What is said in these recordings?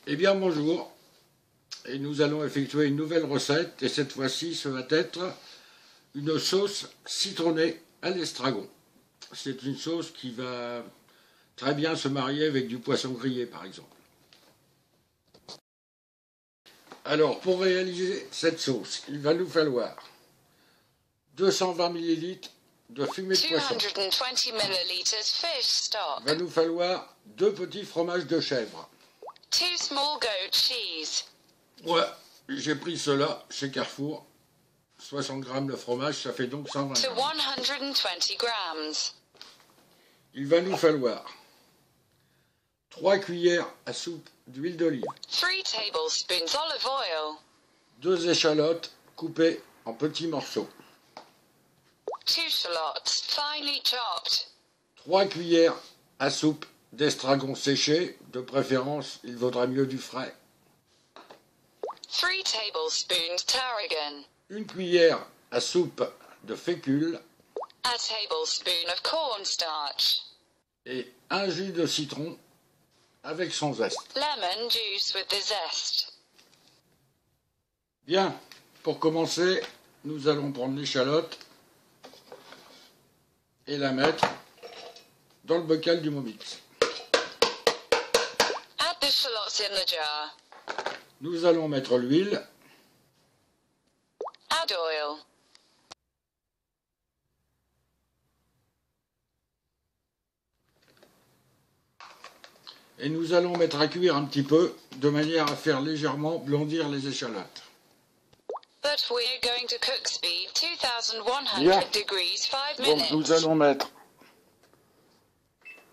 Eh bien bonjour, et nous allons effectuer une nouvelle recette, et cette fois-ci ce va être une sauce citronnée à l'estragon. C'est une sauce qui va très bien se marier avec du poisson grillé par exemple. Alors pour réaliser cette sauce, il va nous falloir 220 ml de fumée de poisson. 220 milliliters fish stock. Il va nous falloir 2 petits fromages de chèvre. 2 small goat cheese. Ouais, j'ai pris cela chez Carrefour. 60 grammes de fromage, ça fait donc 120 To grammes. 120 grams. Il va nous falloir 3 cuillères à soupe d'huile d'olive, 3 tablespoons olive oil. 2 échalotes coupées en petits morceaux, 2 shallots, finely chopped. 3 cuillères à soupe d'estragon séché, de préférence il vaudra mieux du frais, 3 tablespoons tarragon. 1 cuillère à soupe de fécule A tablespoon of cornstarch. et un jus de citron avec son zeste. Lemon juice with the zest. Bien, pour commencer, nous allons prendre l'échalote et la mettre dans le bocal du Momix. Add the shallots in the jar. Nous allons mettre l'huile, Add oil. et nous allons mettre à cuire un petit peu, de manière à faire légèrement blondir les échalotes. But we're going to cook speed 2100 Bien. degrees 5 Donc minutes. nous allons mettre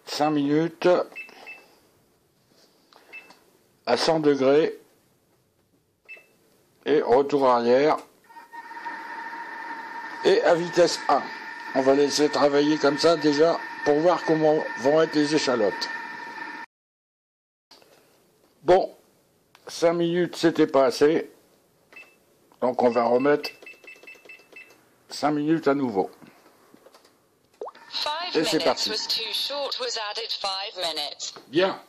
5 minutes à 100 degrés et retour arrière et à vitesse 1. On va laisser travailler comme ça déjà pour voir comment vont être les échalotes. Bon, 5 minutes c'était pas assez, donc on va remettre 5 minutes à nouveau. 5 Et c'est minutes parti. was too short, was added 5 minutes. Bien,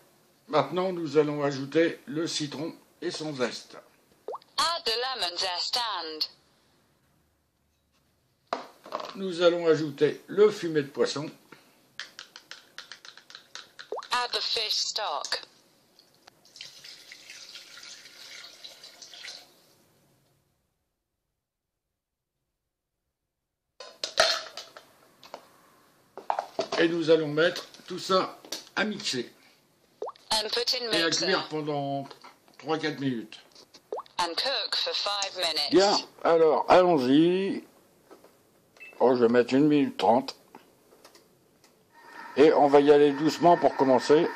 maintenant nous allons ajouter le citron et son zeste. Add the lemon zest and Nous allons ajouter le fumet de poisson, add the fish stock. et nous allons mettre tout ça à mixer And put in et à mixer. cuire pendant 3-4 minutes. And cook for 5 minutes. Bien, alors allons-y. Oh, je vais mettre 1 minute 30. Et on va y aller doucement pour commencer.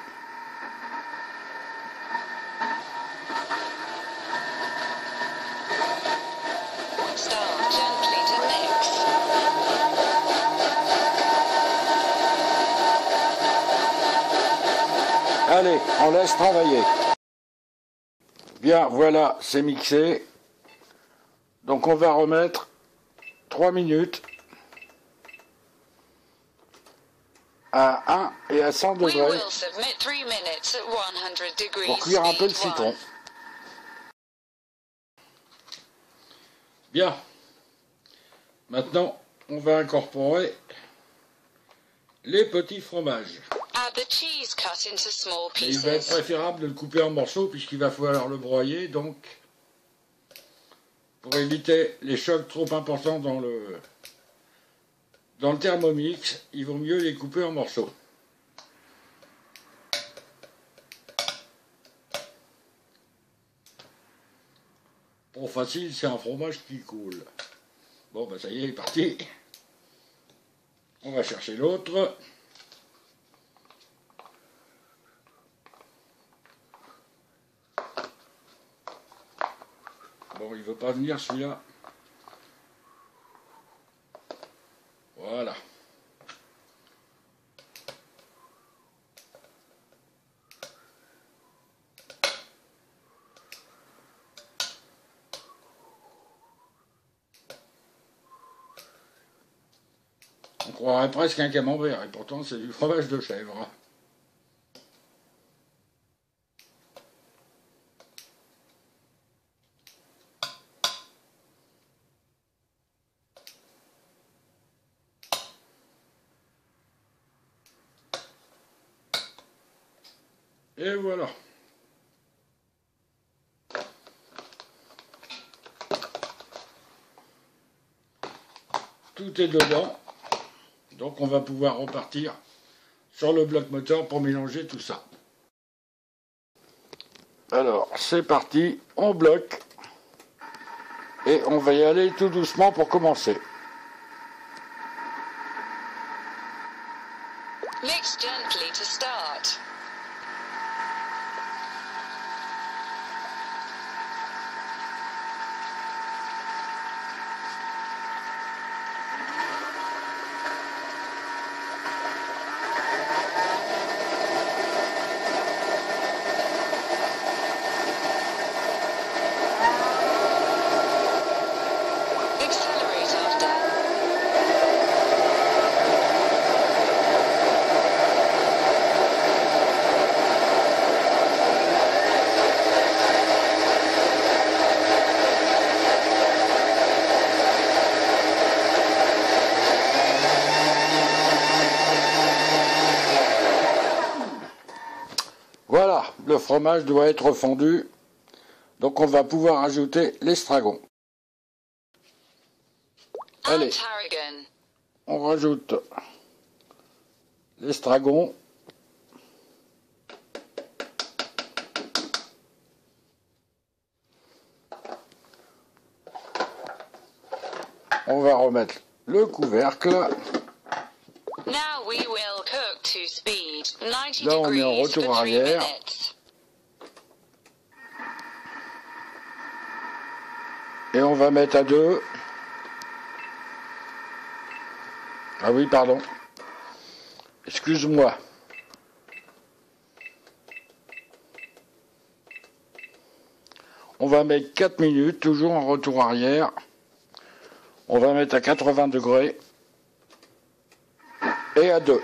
Start gently to mix. Allez, on laisse travailler. Bien, voilà, c'est mixé. Donc on va remettre 3 minutes à 1 et à 100 We degrés will submit 3 minutes at 100 degrees. pour cuire un peu le speed citron. 1. Bien, maintenant on va incorporer les petits fromages. Add the cheese cut into small Mais il va être pieces. préférable de le couper en morceaux puisqu'il va falloir le broyer, donc pour éviter les chocs trop importants dans le Thermomix, il vaut mieux les couper en morceaux. Pour facile, c'est un fromage qui coule. Bon, ben ça y est, il est parti. On va chercher l'autre. Bon, il veut pas venir celui-là. Voilà. On croirait presque un camembert, et pourtant c'est du fromage de chèvre. Et voilà. Tout est dedans. Donc on va pouvoir repartir sur le bloc moteur pour mélanger tout ça. Alors c'est parti, on bloque. Et on va y aller tout doucement pour commencer. Mix gently to start. Accelerate after. Voilà, le fromage doit être fondu. Donc on va pouvoir ajouter l'estragon. Add Allez, tarragon. on rajoute l'estragon. On va remettre le couvercle. Now we will cook to speed, 90 Là, on est en degrees retour for 3 arrière. minutes. Et on va mettre à 2. Ah oui, pardon. Excuse-moi. On va mettre 4 minutes, toujours en retour arrière. On va mettre à 80 degrés. Et à 2.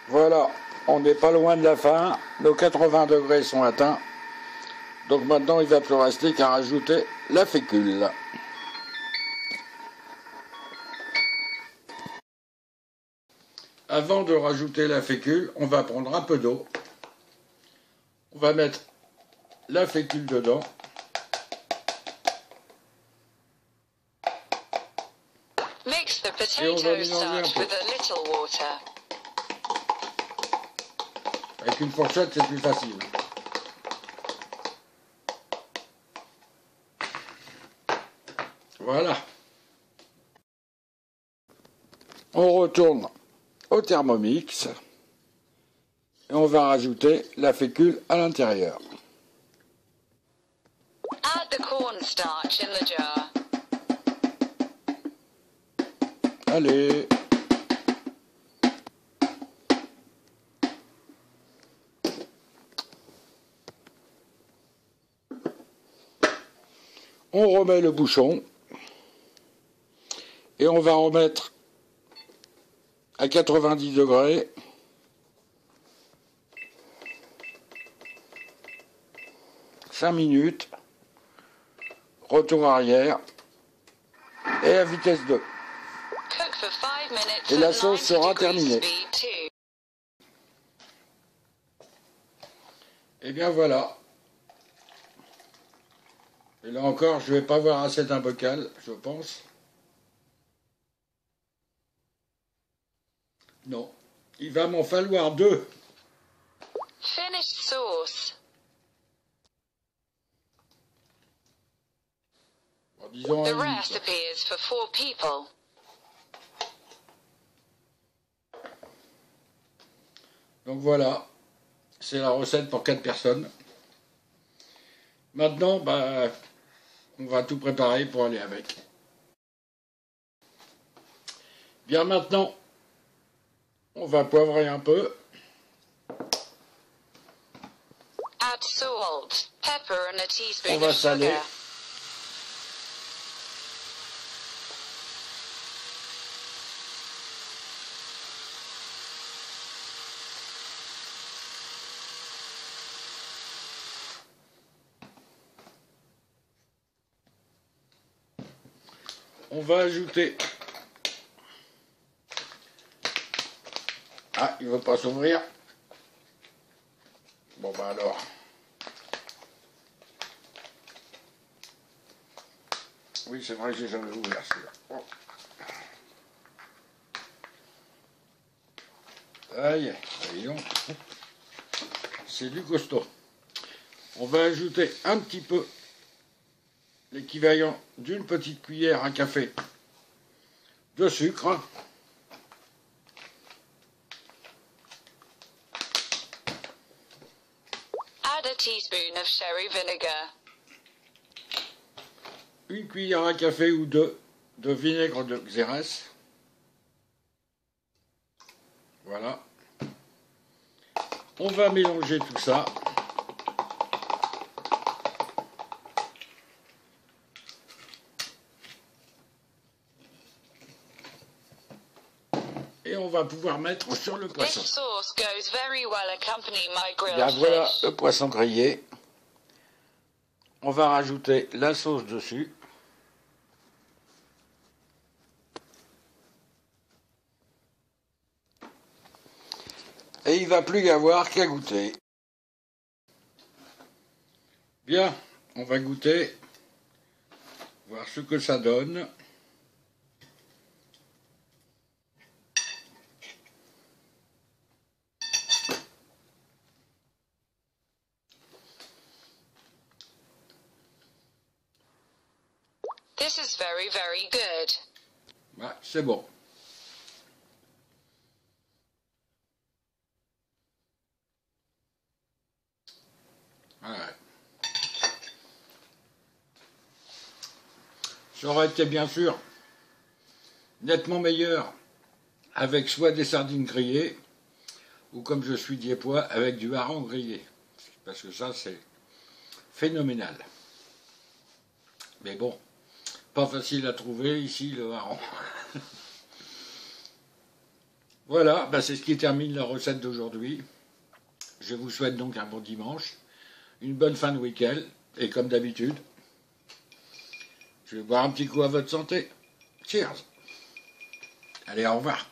Voilà, on n'est pas loin de la fin. Nos 80 degrés sont atteints. Donc maintenant, il ne va plus rester qu'à rajouter la fécule. Avant de rajouter la fécule, on va prendre un peu d'eau. On va mettre la fécule dedans. Mix the Et on va potato mélanger un starch peu. with a little water. Avec une fourchette, c'est plus facile. Voilà. On retourne au Thermomix. Et on va rajouter la fécule à l'intérieur. Add the cornstarch in the jar. Allez. On remet le bouchon. Et on va remettre à 90 degrés. Cinq minutes. Retour arrière. Et à vitesse 2. Cook for 5 minutes Et la at sauce 90 sera degrees terminée. speed too. Et bien voilà. Et là encore, je ne vais pas avoir assez d'un bocal, je pense. Non. Il va m'en falloir 2. Finished sauce. En disant The un lit, quoi. recipe is for 4 people. Donc voilà. C'est la recette pour 4 personnes. Maintenant, bah, on va tout préparer pour aller avec. Bien maintenant, on va poivrer un peu. Add salt, pepper and a On teaspoon va of saler. sugar. On va ajouter Ah, il ne veut pas s'ouvrir. Bon bah alors. Oui, c'est vrai que j'ai jamais ouvert celui-là. Oh. Aïe, voyons. C'est du costaud. On va ajouter un petit peu l'équivalent d'une petite cuillère à café de sucre. Add a teaspoon of sherry vinegar. Une cuillère à café ou deux de vinaigre de Xérès. Voilà. On va mélanger tout ça. Et on va pouvoir mettre sur le poisson. This sauce goes very well accompanying my grilled Bien, voilà fish. le poisson grillé. On va rajouter la sauce dessus. Et il ne va plus y avoir qu'à goûter. Bien, on va goûter, voir ce que ça donne. This is very, very good. Ouais, c'est bon. Ouais. Ça aurait été bien sûr nettement meilleur avec soit des sardines grillées ou comme je suis diepois avec du hareng grillé. Parce que ça c'est phénoménal. Mais bon, pas facile à trouver ici le hareng. Voilà, bah c'est ce qui termine la recette d'aujourd'hui. Je vous souhaite donc un bon dimanche, une bonne fin de week-end et comme d'habitude, je vais boire un petit coup à votre santé. Cheers. Allez, au revoir.